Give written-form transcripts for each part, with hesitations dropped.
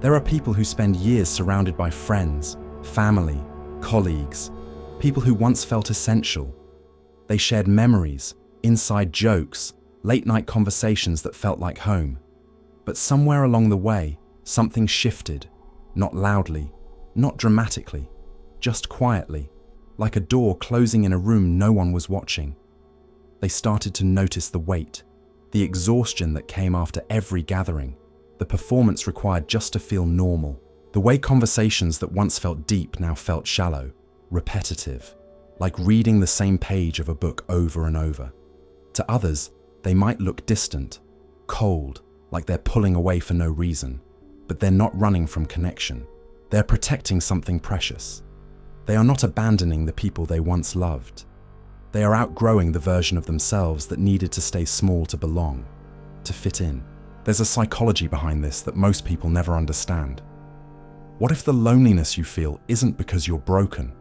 There are people who spend years surrounded by friends, family, colleagues, people who once felt essential. They shared memories, inside jokes, late-night conversations that felt like home. But somewhere along the way, something shifted, not loudly, not dramatically, just quietly, like a door closing in a room no one was watching. They started to notice the weight, the exhaustion that came after every gathering, the performance required just to feel normal, the way conversations that once felt deep now felt shallow, repetitive, like reading the same page of a book over and over. To others, they might look distant, cold, like they're pulling away for no reason, but they're not running from connection. They're protecting something precious. They are not abandoning the people they once loved. They are outgrowing the version of themselves that needed to stay small to belong, to fit in. There's a psychology behind this that most people never understand. What if the loneliness you feel isn't because you're broken?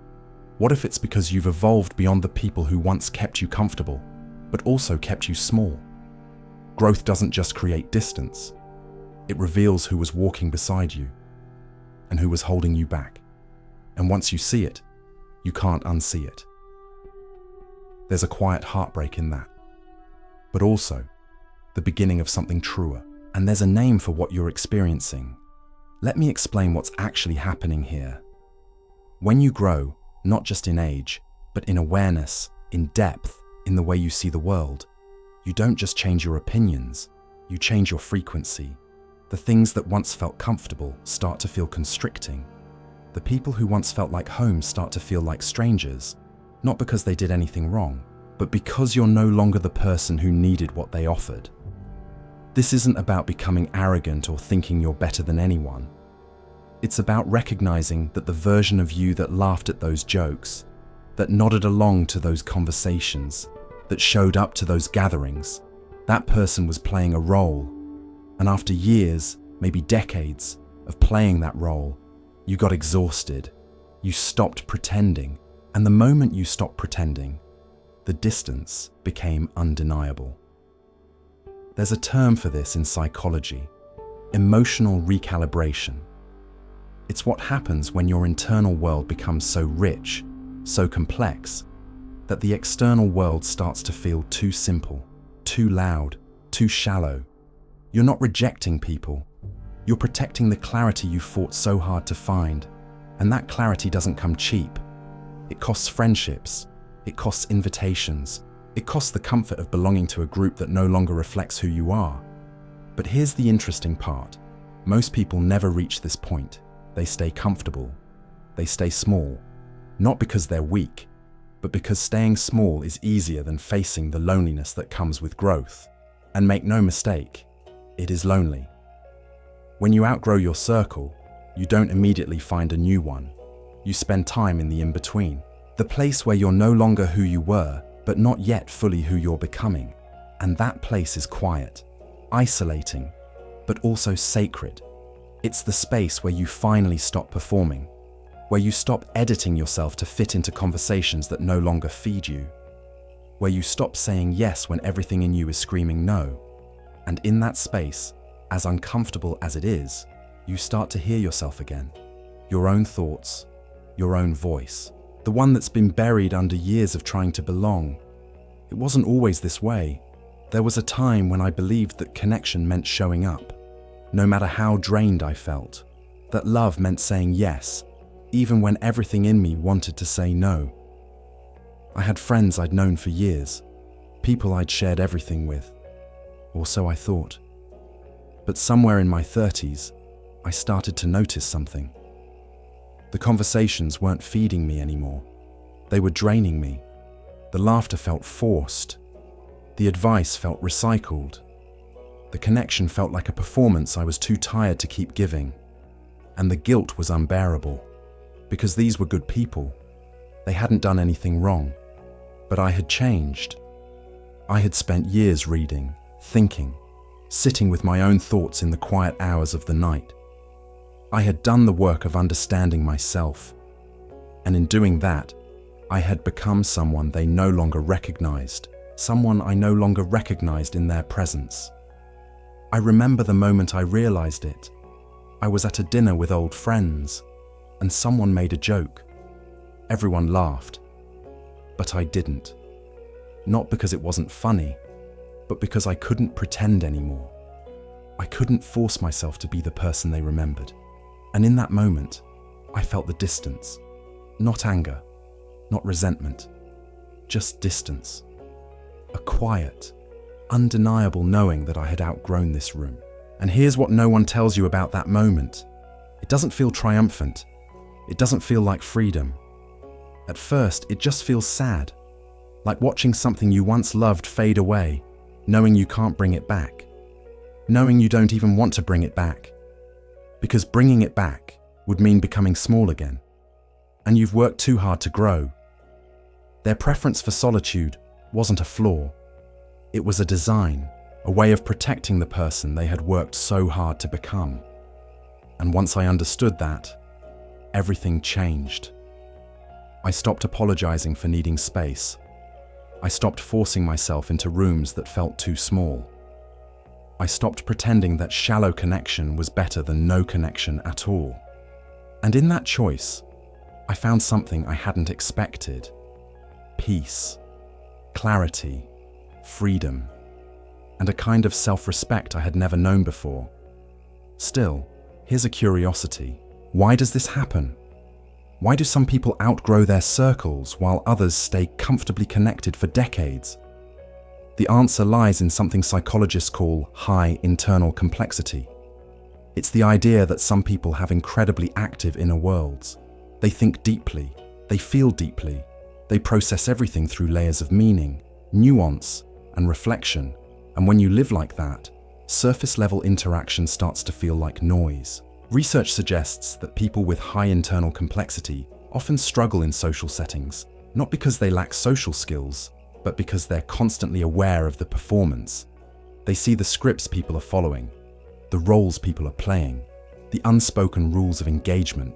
What if it's because you've evolved beyond the people who once kept you comfortable, but also kept you small? Growth doesn't just create distance. It reveals who was walking beside you and who was holding you back. And once you see it, you can't unsee it. There's a quiet heartbreak in that, but also the beginning of something truer. And there's a name for what you're experiencing. Let me explain what's actually happening here. When you grow, not just in age, but in awareness, in depth, in the way you see the world, you don't just change your opinions, you change your frequency. The things that once felt comfortable start to feel constricting. The people who once felt like home start to feel like strangers, not because they did anything wrong, but because you're no longer the person who needed what they offered. This isn't about becoming arrogant or thinking you're better than anyone. It's about recognizing that the version of you that laughed at those jokes, that nodded along to those conversations, that showed up to those gatherings, that person was playing a role. And after years, maybe decades, of playing that role, you got exhausted. You stopped pretending. And the moment you stopped pretending, the distance became undeniable. There's a term for this in psychology: emotional recalibration. It's what happens when your internal world becomes so rich, so complex, that the external world starts to feel too simple, too loud, too shallow. You're not rejecting people. You're protecting the clarity you fought so hard to find. And that clarity doesn't come cheap. It costs friendships. It costs invitations. It costs the comfort of belonging to a group that no longer reflects who you are. But here's the interesting part. Most people never reach this point. They stay comfortable. They stay small. Not because they're weak, but because staying small is easier than facing the loneliness that comes with growth. And make no mistake, it is lonely. When you outgrow your circle, you don't immediately find a new one. You spend time in the in-between, the place where you're no longer who you were, but not yet fully who you're becoming. And that place is quiet, isolating, but also sacred. It's the space where you finally stop performing, where you stop editing yourself to fit into conversations that no longer feed you, where you stop saying yes when everything in you is screaming no. And in that space, as uncomfortable as it is, you start to hear yourself again, your own thoughts, your own voice, the one that's been buried under years of trying to belong. It wasn't always this way. There was a time when I believed that connection meant showing up, no matter how drained I felt, that love meant saying yes, even when everything in me wanted to say no. I had friends I'd known for years, people I'd shared everything with, or so I thought. But somewhere in my 30s, I started to notice something. The conversations weren't feeding me anymore. They were draining me. The laughter felt forced. The advice felt recycled. The connection felt like a performance I was too tired to keep giving. And the guilt was unbearable, because these were good people. They hadn't done anything wrong. But I had changed. I had spent years reading, thinking, sitting with my own thoughts in the quiet hours of the night. I had done the work of understanding myself, and in doing that, I had become someone they no longer recognized, someone I no longer recognized in their presence. I remember the moment I realized it. I was at a dinner with old friends, and someone made a joke. Everyone laughed, but I didn't. Not because it wasn't funny, but because I couldn't pretend anymore. I couldn't force myself to be the person they remembered. And in that moment, I felt the distance. Not anger, not resentment, just distance. A quiet, undeniable knowing that I had outgrown this room. And here's what no one tells you about that moment. It doesn't feel triumphant. It doesn't feel like freedom. At first, it just feels sad, like watching something you once loved fade away, knowing you can't bring it back, knowing you don't even want to bring it back, because bringing it back would mean becoming small again, and you've worked too hard to grow. Their preference for solitude wasn't a flaw. It was a design, a way of protecting the person they had worked so hard to become. And once I understood that, everything changed. I stopped apologizing for needing space. I stopped forcing myself into rooms that felt too small. I stopped pretending that shallow connection was better than no connection at all. And in that choice, I found something I hadn't expected. Peace, clarity, freedom, and a kind of self-respect I had never known before. Still, here's a curiosity. Why does this happen? Why do some people outgrow their circles while others stay comfortably connected for decades? The answer lies in something psychologists call high internal complexity. It's the idea that some people have incredibly active inner worlds. They think deeply, they feel deeply, they process everything through layers of meaning, nuance, and reflection. And when you live like that, surface-level interaction starts to feel like noise. Research suggests that people with high internal complexity often struggle in social settings, not because they lack social skills, but because they're constantly aware of the performance. They see the scripts people are following, the roles people are playing, the unspoken rules of engagement,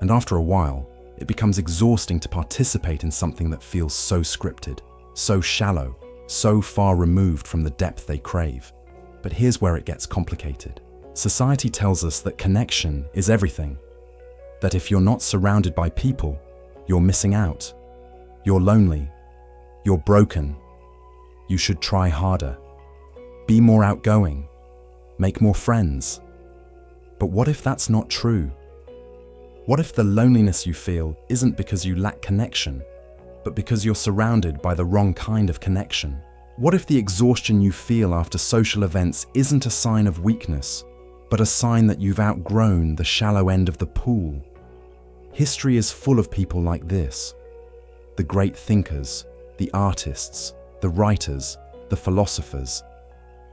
and after a while, it becomes exhausting to participate in something that feels so scripted, so shallow, so far removed from the depth they crave. But here's where it gets complicated. Society tells us that connection is everything, that if you're not surrounded by people, you're missing out, you're lonely, you're broken, you should try harder, be more outgoing, make more friends. But what if that's not true? What if the loneliness you feel isn't because you lack connection, but because you're surrounded by the wrong kind of connection? What if the exhaustion you feel after social events isn't a sign of weakness, but a sign that you've outgrown the shallow end of the pool? History is full of people like this. The great thinkers, the artists, the writers, the philosophers.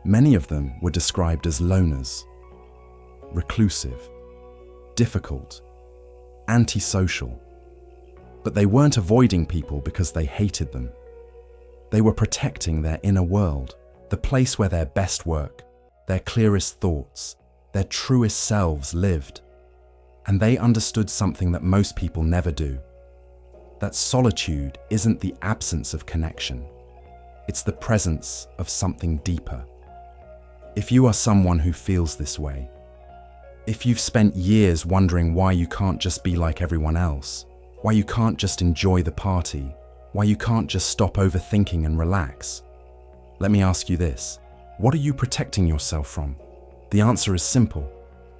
Many of them were described as loners, reclusive, difficult, antisocial. But they weren't avoiding people because they hated them. They were protecting their inner world, the place where their best work, their clearest thoughts, their truest selves lived. And they understood something that most people never do. That solitude isn't the absence of connection. It's the presence of something deeper. If you are someone who feels this way, if you've spent years wondering why you can't just be like everyone else, why you can't just enjoy the party, why you can't just stop overthinking and relax, let me ask you this. What are you protecting yourself from? The answer is simple.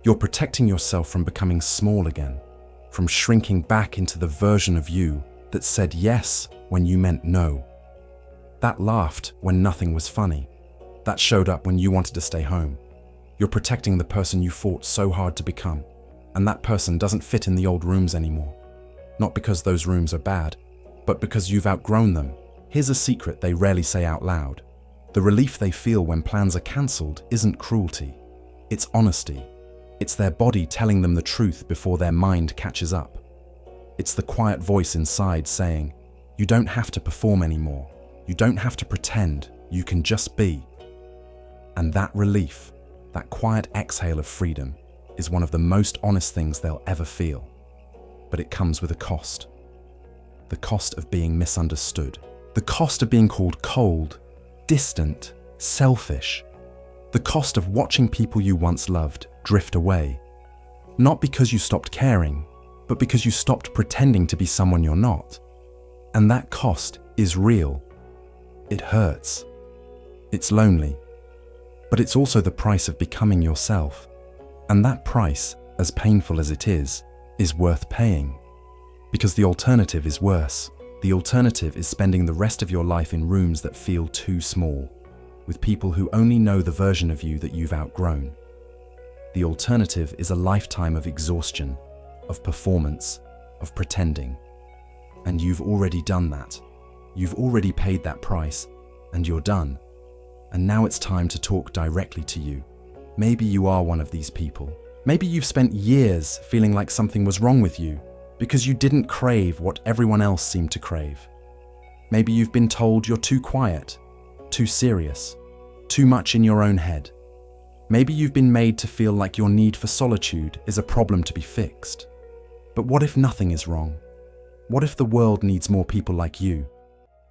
You're protecting yourself from becoming small again, from shrinking back into the version of you that said yes when you meant no, that laughed when nothing was funny, that showed up when you wanted to stay home. You're protecting the person you fought so hard to become, and that person doesn't fit in the old rooms anymore. Not because those rooms are bad, but because you've outgrown them. Here's a secret they rarely say out loud. The relief they feel when plans are cancelled isn't cruelty. It's honesty. It's their body telling them the truth before their mind catches up. It's the quiet voice inside saying, you don't have to perform anymore. You don't have to pretend. You can just be. And that relief, that quiet exhale of freedom, is one of the most honest things they'll ever feel. But it comes with a cost. The cost of being misunderstood. The cost of being called cold, distant, selfish. The cost of watching people you once loved drift away. Not because you stopped caring, but because you stopped pretending to be someone you're not. And that cost is real. It hurts. It's lonely. But it's also the price of becoming yourself. And that price, as painful as it is worth paying. Because the alternative is worse. The alternative is spending the rest of your life in rooms that feel too small, with people who only know the version of you that you've outgrown. The alternative is a lifetime of exhaustion, of performance, of pretending. And you've already done that. You've already paid that price, and you're done. And now it's time to talk directly to you. Maybe you are one of these people. Maybe you've spent years feeling like something was wrong with you because you didn't crave what everyone else seemed to crave. Maybe you've been told you're too quiet, too serious, too much in your own head. Maybe you've been made to feel like your need for solitude is a problem to be fixed. But what if nothing is wrong? What if the world needs more people like you?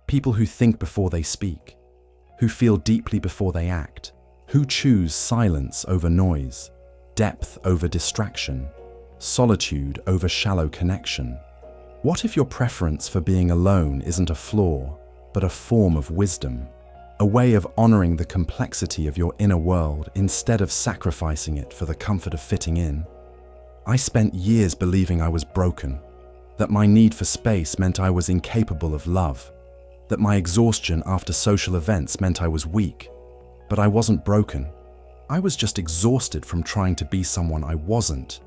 People who think before they speak, who feel deeply before they act, who choose silence over noise, depth over distraction, solitude over shallow connection. What if your preference for being alone isn't a flaw, but a form of wisdom? A way of honoring the complexity of your inner world instead of sacrificing it for the comfort of fitting in? I spent years believing I was broken, that my need for space meant I was incapable of love, that my exhaustion after social events meant I was weak. But I wasn't broken. I was just exhausted from trying to be someone I wasn't.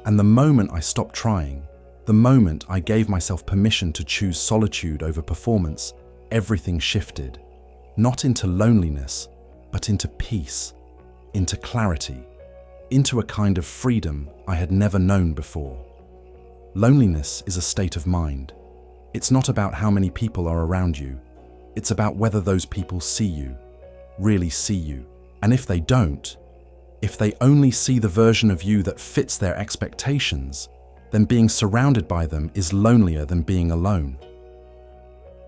And the moment I stopped trying, the moment I gave myself permission to choose solitude over performance, everything shifted. Not into loneliness, but into peace, into clarity, into a kind of freedom I had never known before. Loneliness is a state of mind. It's not about how many people are around you. It's about whether those people see you, really see you. And if they don't, if they only see the version of you that fits their expectations, then being surrounded by them is lonelier than being alone.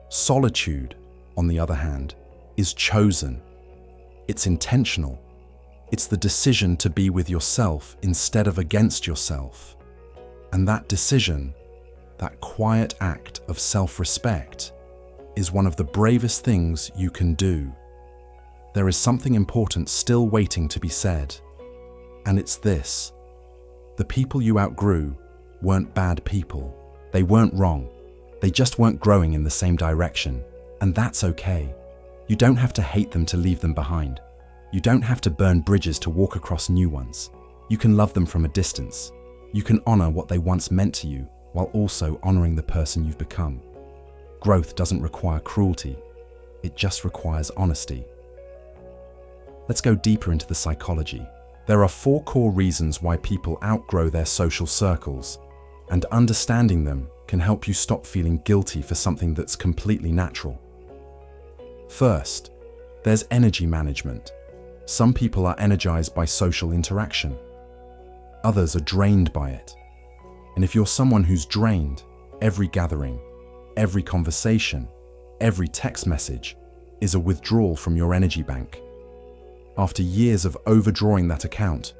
Solitude, on the other hand, is chosen. It's intentional. It's the decision to be with yourself instead of against yourself. And that decision, that quiet act of self-respect, is one of the bravest things you can do. There is something important still waiting to be said. And it's this: the people you outgrew weren't bad people. They weren't wrong. They just weren't growing in the same direction. And that's okay. You don't have to hate them to leave them behind. You don't have to burn bridges to walk across new ones. You can love them from a distance. You can honor what they once meant to you while also honoring the person you've become. Growth doesn't require cruelty. It just requires honesty. Let's go deeper into the psychology. There are 4 core reasons why people outgrow their social circles, and understanding them can help you stop feeling guilty for something that's completely natural. First, there's energy management. Some people are energized by social interaction. Others are drained by it. And if you're someone who's drained, every gathering, every conversation, every text message is a withdrawal from your energy bank. After years of overdrawing that account,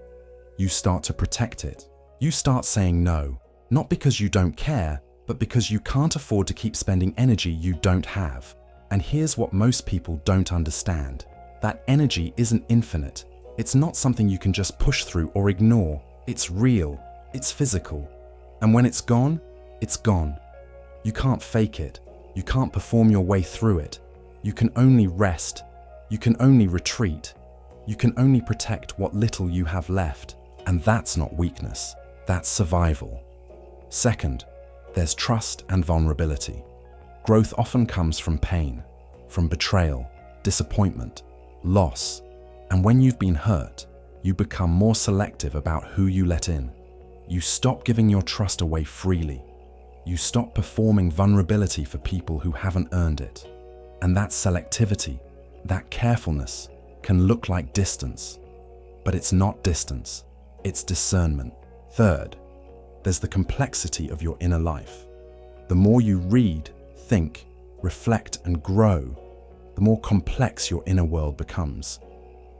you start to protect it. You start saying no, not because you don't care, but because you can't afford to keep spending energy you don't have. And here's what most people don't understand. That energy isn't infinite. It's not something you can just push through or ignore. It's real. It's physical. And when it's gone, it's gone. You can't fake it. You can't perform your way through it. You can only rest. You can only retreat. You can only protect what little you have left. And that's not weakness. That's survival. Second, there's trust and vulnerability. Growth often comes from pain, from betrayal, disappointment, loss. And when you've been hurt, you become more selective about who you let in. You stop giving your trust away freely. You stop performing vulnerability for people who haven't earned it. And that selectivity, that carefulness, can look like distance. But it's not distance, it's discernment. Third, there's the complexity of your inner life. The more you read, think, reflect, and grow, the more complex your inner world becomes.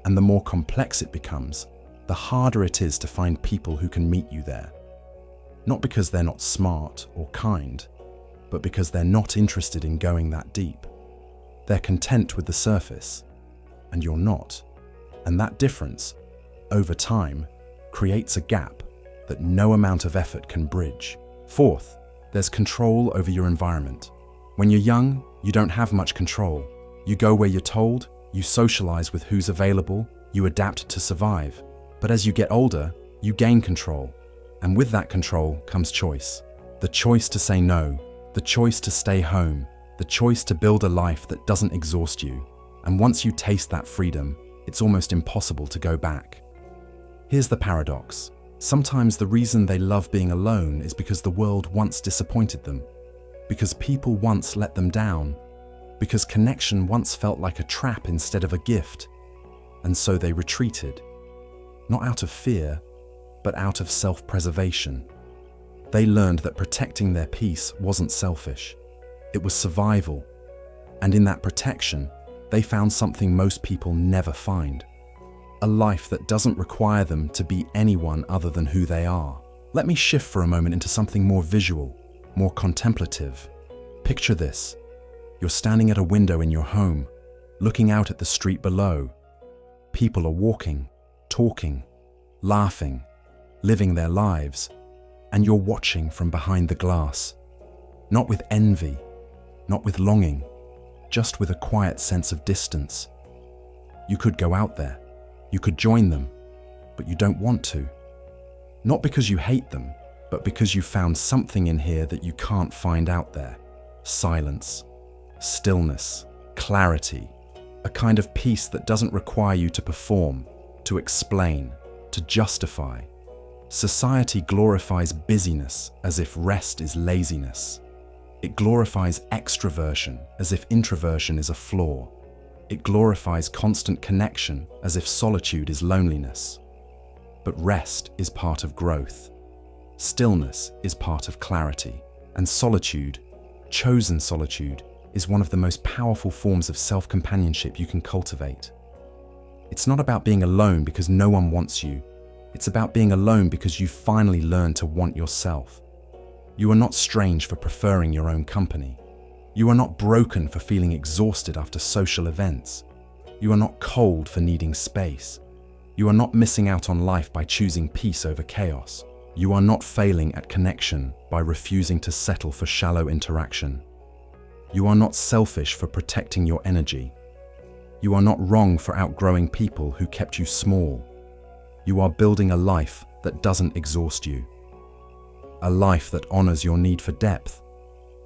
And the more complex it becomes, the harder it is to find people who can meet you there. Not because they're not smart or kind, but because they're not interested in going that deep. They're content with the surface, and you're not. And that difference, over time, creates a gap that no amount of effort can bridge. Fourth, there's control over your environment. When you're young, you don't have much control. You go where you're told, you socialize with who's available, you adapt to survive. But as you get older, you gain control. And with that control comes choice. The choice to say no, the choice to stay home, the choice to build a life that doesn't exhaust you. And once you taste that freedom, it's almost impossible to go back. Here's the paradox. Sometimes the reason they love being alone is because the world once disappointed them, because people once let them down, because connection once felt like a trap instead of a gift. And so they retreated, not out of fear, but out of self-preservation. They learned that protecting their peace wasn't selfish. It was survival. And in that protection, they found something most people never find. A life that doesn't require them to be anyone other than who they are. Let me shift for a moment into something more visual, more contemplative. Picture this. You're standing at a window in your home, looking out at the street below. People are walking, talking, laughing, living their lives, and you're watching from behind the glass. Not with envy, not with longing, just with a quiet sense of distance. You could go out there, you could join them, but you don't want to. Not because you hate them, but because you found something in here that you can't find out there. Silence, stillness, clarity, a kind of peace that doesn't require you to perform, to explain, to justify. Society glorifies busyness as if rest is laziness. It glorifies extroversion as if introversion is a flaw. It glorifies constant connection as if solitude is loneliness. But rest is part of growth. Stillness is part of clarity. And solitude, chosen solitude, is one of the most powerful forms of self-companionship you can cultivate. It's not about being alone because no one wants you. It's about being alone because you've finally learned to want yourself. You are not strange for preferring your own company. You are not broken for feeling exhausted after social events. You are not cold for needing space. You are not missing out on life by choosing peace over chaos. You are not failing at connection by refusing to settle for shallow interaction. You are not selfish for protecting your energy. You are not wrong for outgrowing people who kept you small. You are building a life that doesn't exhaust you. A life that honors your need for depth,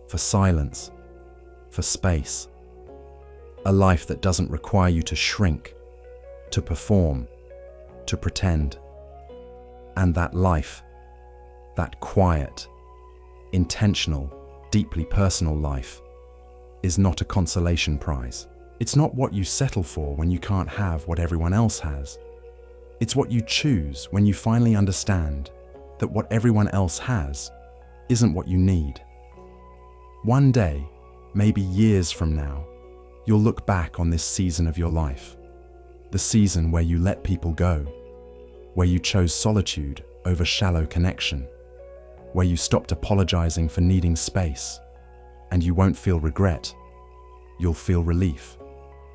for silence, for space. A life that doesn't require you to shrink, to perform, to pretend. And that life, that quiet, intentional, deeply personal life, is not a consolation prize. It's not what you settle for when you can't have what everyone else has. It's what you choose when you finally understand that what everyone else has isn't what you need. One day, maybe years from now, you'll look back on this season of your life, the season where you let people go, where you chose solitude over shallow connection, where you stopped apologizing for needing space, and you won't feel regret. You'll feel relief.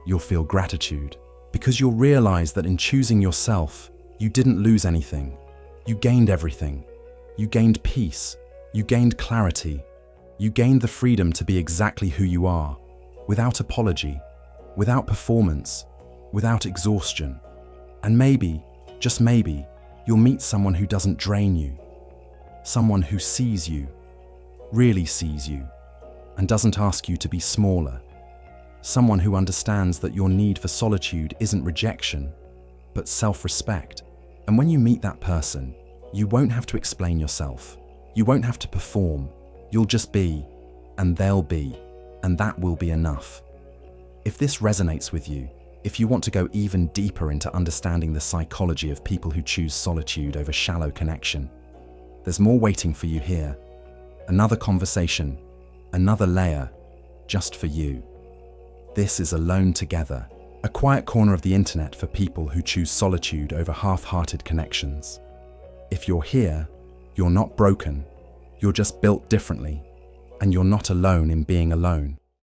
You'll feel gratitude, because you'll realize that in choosing yourself, you didn't lose anything. You gained everything. You gained peace. You gained clarity. You gained the freedom to be exactly who you are, without apology, without performance, without exhaustion. And maybe, just maybe, you'll meet someone who doesn't drain you, someone who sees you, really sees you, and doesn't ask you to be smaller. Someone who understands that your need for solitude isn't rejection, but self-respect. And when you meet that person, you won't have to explain yourself. You won't have to perform. You'll just be, and they'll be, and that will be enough. If this resonates with you, if you want to go even deeper into understanding the psychology of people who choose solitude over shallow connection, there's more waiting for you here. Another conversation, another layer, just for you. This is Alone Together, A quiet corner of the internet for people who choose solitude over half-hearted connections. If you're here, you're not broken, you're just built differently, and you're not alone in being alone.